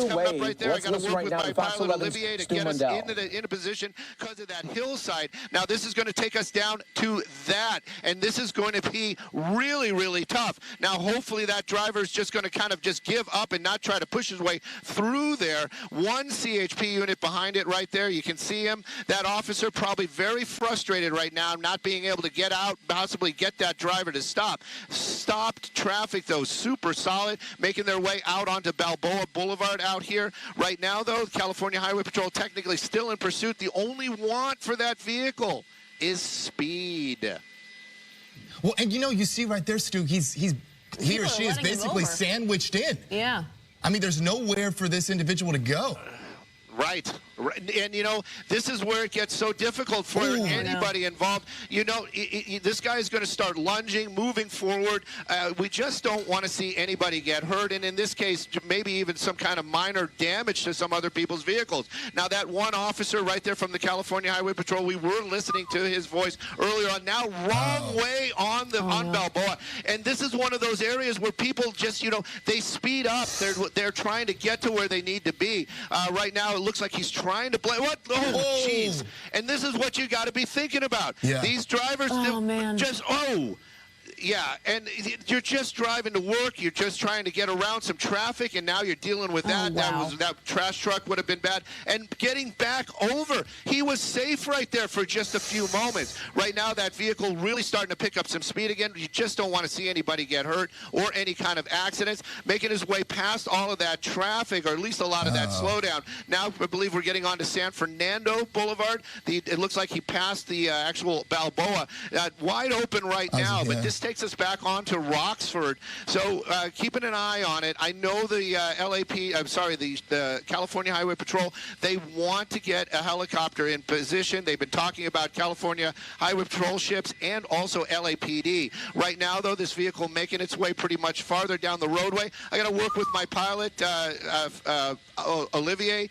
underway. Right there. Let's I got to listen work right with now my to Fox pilot 11's Olivier to Stu get us Mundell. into position because of that hillside. Now this is going to take us down to that, and this is going to be really, really tough. Now hopefully that driver is just going to kind of just give up and not try to push his way through there. One CHP unit behind it right there. You can see him. That officer probably very frustrated right now, not being able to get out, possibly get that driver to stop. Stopped traffic though, super solid, making their way out onto Balboa Boulevard out here. Right now though, California Highway Patrol technically still in pursuit. The only want for that vehicle is speed. Well, and you know, you see right there, Stu, he or she is basically sandwiched in. Yeah. I mean, there's nowhere for this individual to go. Right. And, you know, this is where it gets so difficult for anybody involved. You know, this guy is going to start lunging, moving forward. We just don't want to see anybody get hurt. And in this case, maybe even some kind of minor damage to some other people's vehicles. Now, that one officer right there from the California Highway Patrol, we were listening to his voice earlier on. Now, wrong way on Balboa. And this is one of those areas where people just, you know, they speed up. They're trying to get to where they need to be. Right now, it looks like he's trying to play. What? Oh, jeez. And this is what you got to be thinking about. Yeah. These drivers just, yeah, and you're just driving to work. You're just trying to get around some traffic, and now you're dealing with that. That trash truck would have been bad. And getting back over, he was safe right there for just a few moments. Right now, that vehicle really starting to pick up some speed again. You just don't want to see anybody get hurt or any kind of accidents. Making his way past all of that traffic, or at least a lot of that slowdown. Now, I believe we're getting on to San Fernando Boulevard. It looks like he passed the actual Balboa. Wide open right now, but this takes us back on to Roxford. So keeping an eye on it. I know the the California Highway Patrol, they want to get a helicopter in position. They've been talking about California Highway Patrol ships and also LAPD. Right now, though, this vehicle making its way pretty much farther down the roadway. I got to work with my pilot, Olivier.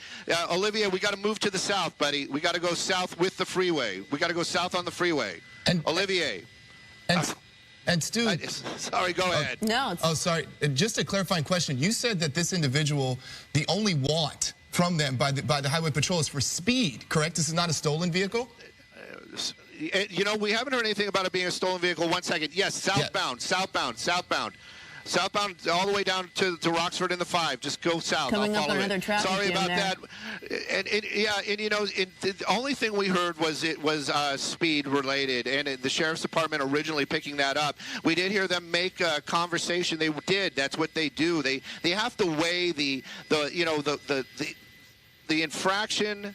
Olivier, we got to move to the south, buddy. We got to go south with the freeway. We got to go south on the freeway. And Olivier. And Stu, sorry, go ahead. No. Sorry. Just a clarifying question. You said that this individual, the only want from them by the Highway Patrol is for speed, correct? This is not a stolen vehicle? You know, we haven't heard anything about it being a stolen vehicle. 1 second. Yes, southbound, southbound, southbound. Southbound all the way down to Roxford in the 5. Just go south. Coming I'll up follow another traffic Sorry about there. that. And you know, the only thing we heard was it was speed related, and the sheriff's department originally picking that up. We did hear them make a conversation. They did. That's what they do. They have to weigh the infraction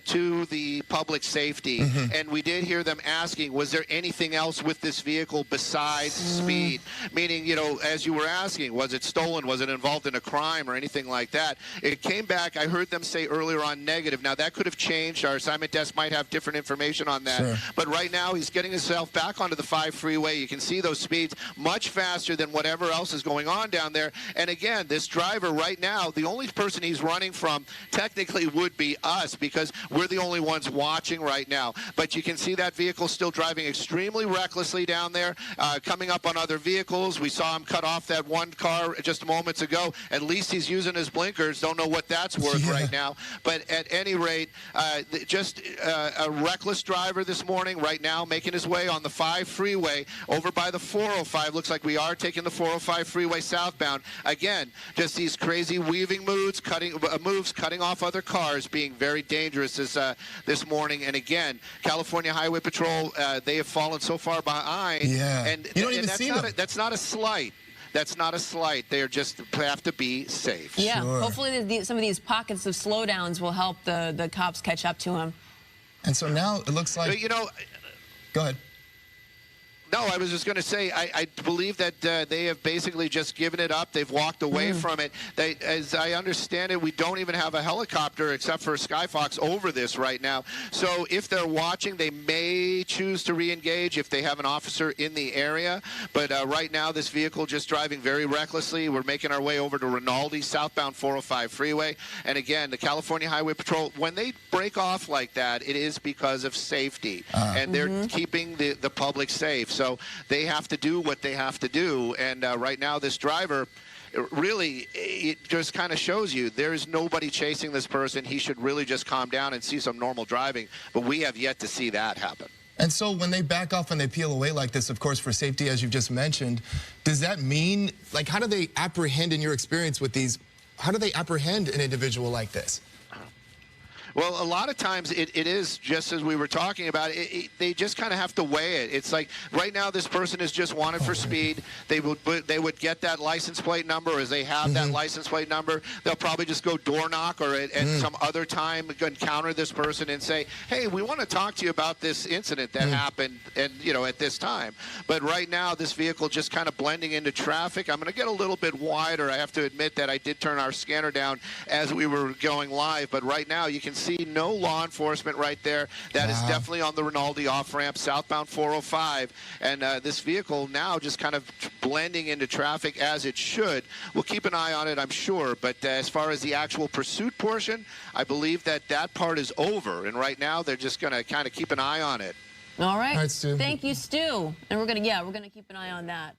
to the public safety, and we did hear them asking, was there anything else with this vehicle besides speed? Meaning, you know, as you were asking, was it stolen? Was it involved in a crime or anything like that? It came back, I heard them say earlier on negative. Now, that could have changed. Our assignment desk might have different information on that. But right now, he's getting himself back onto the 5 freeway. You can see those speeds much faster than whatever else is going on down there. And again, this driver right now, the only person he's running from technically would be us, because we're the only ones watching right now. But you can see that vehicle still driving extremely recklessly down there, coming up on other vehicles. We saw him cut off that one car just moments ago. At least he's using his blinkers. Don't know what that's worth right now. But at any rate, just a reckless driver this morning right now, making his way on the 5 freeway over by the 405. Looks like we are taking the 405 freeway southbound. Again, just these crazy weaving moves, cutting off other cars, being very dangerous this morning. And again, California Highway Patrol, they have fallen so far behind. Yeah. And you don't even see them. That's not a slight. That's not a slight. They just have to be safe. Yeah. Hopefully some of these pockets of slowdowns will help the cops catch up to him. And so now it looks like... But, you know... Go ahead. No, I was just going to say, I believe that they have basically just given it up. They've walked away from it. As I understand it, we don't even have a helicopter except for SkyFOX over this right now. So if they're watching, they may choose to re-engage if they have an officer in the area. But right now, this vehicle just driving very recklessly. We're making our way over to Rinaldi, southbound 405 freeway. And again, the California Highway Patrol, when they break off like that, it is because of safety. And they're keeping the public safe. So they have to do what they have to do. And right now, this driver, really, it just kind of shows you there's nobody chasing this person. He should really just calm down and see some normal driving, but we have yet to see that happen. And so when they back off and they peel away like this, of course, for safety, as you've just mentioned, does that mean, like, how do they apprehend, in your experience with these, how do they apprehend an individual like this? Well, a lot of times it is just as we were talking about. They just kind of have to weigh it. It's like right now this person is just wanted for speed. They would get that license plate number, or as they have that license plate number, they'll probably just go door knock or at some other time encounter this person and say, hey, we want to talk to you about this incident that happened and at this time. But right now this vehicle just kind of blending into traffic. I'm going to get a little bit wider. I have to admit that I did turn our scanner down as we were going live, but right now you can see no law enforcement right there. That is definitely on the Rinaldi off-ramp, southbound 405. And this vehicle now just kind of blending into traffic as it should. We'll keep an eye on it, I'm sure. But as far as the actual pursuit portion, I believe that part is over. And right now they're just going to kind of keep an eye on it. All right. All right, Stu. Thank you, Stu. And we're gonna keep an eye on that.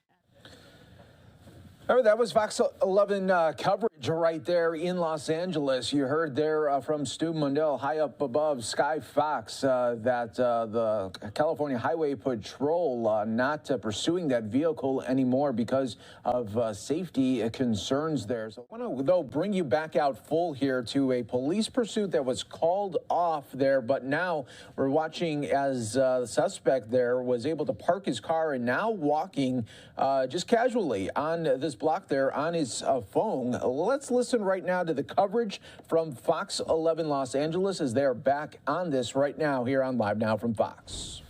All right, that was Fox 11 coverage right there in Los Angeles. You heard there from Stu Mundell high up above SkyFOX that the California Highway Patrol not pursuing that vehicle anymore because of safety concerns there. So I want to, though, bring you back out full here to a police pursuit that was called off there, but now we're watching as the suspect there was able to park his car and now walking just casually on this block there on his phone. Let's listen right now to the coverage from Fox 11 Los Angeles as they're back on this right now here on Live Now from Fox.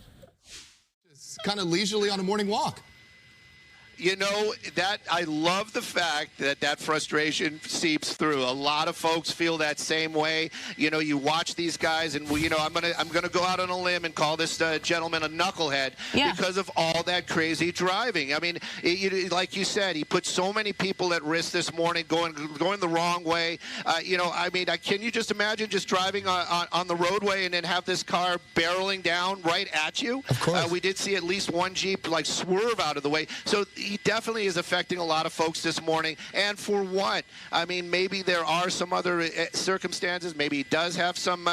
It's kind of leisurely on a morning walk. That I love the fact that frustration seeps through. A lot of folks feel that same way. You watch these guys, and I'm gonna go out on a limb and call this gentleman a knucklehead because of all that crazy driving. I mean, like you said, he put so many people at risk this morning, going the wrong way. Can you just imagine just driving on the roadway and then have this car barreling down right at you? Of course. We did see at least one Jeep like swerve out of the way. So he definitely is affecting a lot of folks this morning. And for what? I mean, maybe there are some other circumstances. Maybe he does have some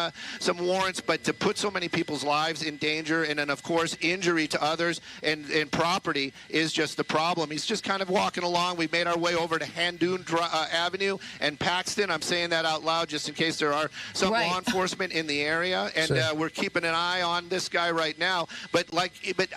warrants, but to put so many people's lives in danger and then, of course, injury to others and property is just the problem. He's just kind of walking along. We've made our way over to Handoon Avenue and Paxton. I'm saying that out loud just in case there are some law enforcement in the area. And we're keeping an eye on this guy right now. But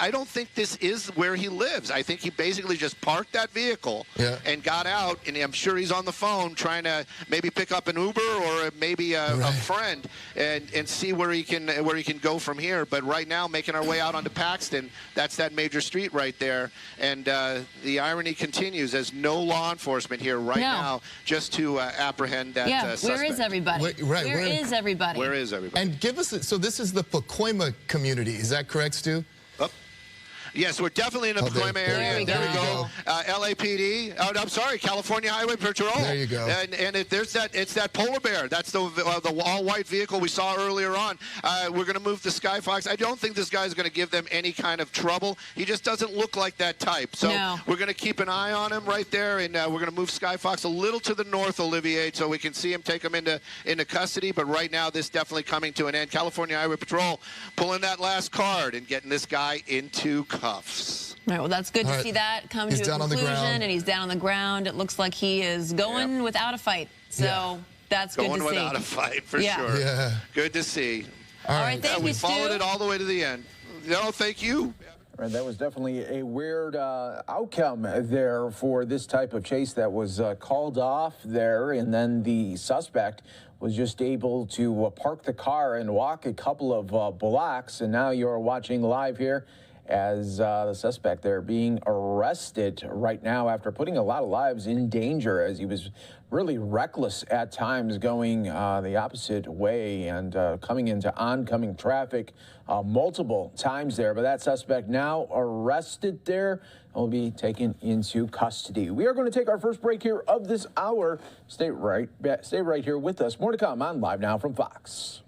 I don't think this is where he lives. I think he basically just parked that vehicle and got out, and I'm sure he's on the phone trying to maybe pick up an Uber or maybe a friend and see where he can go from here. But right now, making our way out onto Paxton, that's that major street right there, and the irony continues as no law enforcement here right now just to apprehend that suspect. Where is everybody? Where is everybody? Where is everybody? And give us, so this is the Pacoima community, is that correct, Stu? Yes, we're definitely in the Pacoima area. There we go. LAPD. Oh, I'm sorry, California Highway Patrol. There you go. And it's that polar bear. That's the all-white vehicle we saw earlier on. We're going to move the SkyFOX. I don't think this guy's going to give them any kind of trouble. He just doesn't look like that type. So we're going to keep an eye on him right there, and we're going to move SkyFOX a little to the north, Olivier, so we can see him, take him into custody. But right now, this definitely coming to an end. California Highway Patrol pulling that last card and getting this guy into cuffs. All right, well, that's good to see that come to a conclusion, and he's down on the ground. It looks like he is going without a fight, so that's good to see. Going without a fight, for sure. Yeah. Good to see. All right, thank you, we Stu. followed it all the way to the end. No, thank you. Right, that was definitely a weird outcome there for this type of chase that was called off there, and then the suspect was just able to park the car and walk a couple of blocks, and now you're watching live here as the suspect there being arrested right now after putting a lot of lives in danger as he was really reckless at times, going the opposite way and coming into oncoming traffic multiple times there. But that suspect now arrested there and will be taken into custody. We are going to take our first break here of this hour. Stay right here with us. More to come on Live Now from Fox.